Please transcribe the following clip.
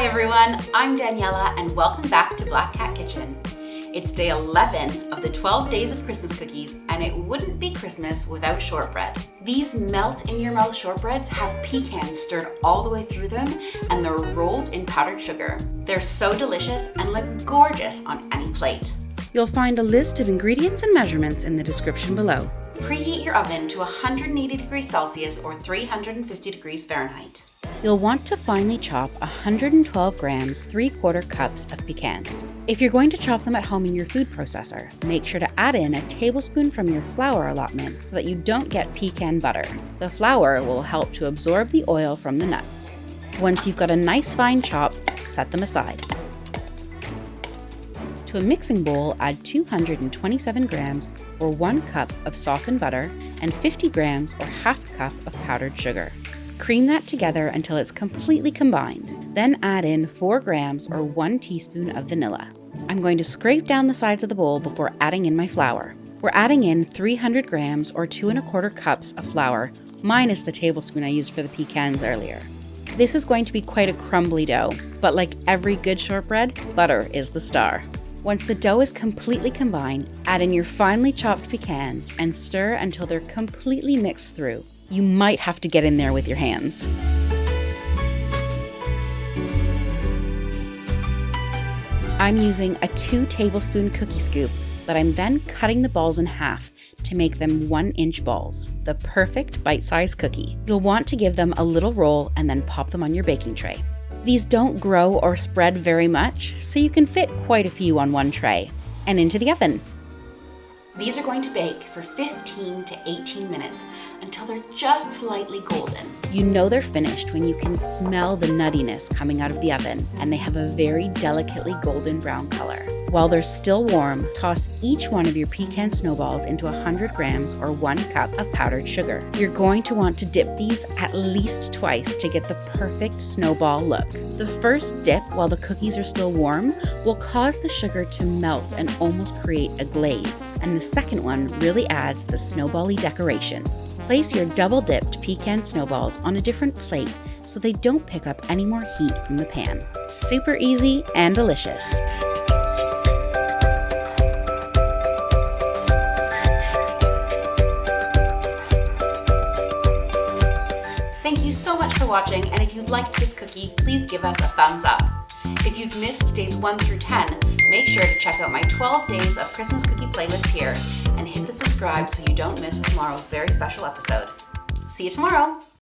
Hi everyone, I'm Daniela and welcome back to Black Cat Kitchen. It's day 11 of the 12 days of Christmas cookies and it wouldn't be Christmas without shortbread. These melt in your mouth shortbreads have pecans stirred all the way through them and they're rolled in powdered sugar. They're so delicious and look gorgeous on any plate. You'll find a list of ingredients and measurements in the description below. Preheat your oven to 180 degrees Celsius or 350 degrees Fahrenheit. You'll want to finely chop 112 grams, 3/4 cups of pecans. If you're going to chop them at home in your food processor, make sure to add in a tablespoon from your flour allotment so that you don't get pecan butter. The flour will help to absorb the oil from the nuts. Once you've got a nice fine chop, set them aside. To a mixing bowl, add 227 grams or 1 cup of softened butter and 50 grams or half cup of powdered sugar. Cream that together until it's completely combined. Then add in 4 grams or 1 teaspoon of vanilla. I'm going to scrape down the sides of the bowl before adding in my flour. We're adding in 300 grams or 2 1/4 cups of flour, minus the tablespoon I used for the pecans earlier. This is going to be quite a crumbly dough, but like every good shortbread, butter is the star. Once the dough is completely combined, add in your finely chopped pecans and stir until they're completely mixed through. You might have to get in there with your hands. I'm using a 2 tablespoon cookie scoop, but I'm then cutting the balls in half to make them 1-inch balls, the perfect bite-sized cookie. You'll want to give them a little roll and then pop them on your baking tray. These don't grow or spread very much, so you can fit quite a few on one tray. And into the oven. These are going to bake for 15 to 18 minutes until they're just slightly golden. You know they're finished when you can smell the nuttiness coming out of the oven, and they have a very delicately golden brown color. While they're still warm, toss each one of your pecan snowballs into 100 grams or 1 cup of powdered sugar. You're going to want to dip these at least twice to get the perfect snowball look. The first dip while the cookies are still warm will cause the sugar to melt and almost create a glaze, and the second one really adds the snowball-y decoration. Place your double-dipped pecan snowballs on a different plate so they don't pick up any more heat from the pan. Super easy and delicious. Thank you so much for watching, and if you liked this cookie, please give us a thumbs up. If you've missed days 1 through 10, make sure to check out my 12 days of Christmas cookie playlist here and hit the subscribe so you don't miss tomorrow's very special episode. See you tomorrow!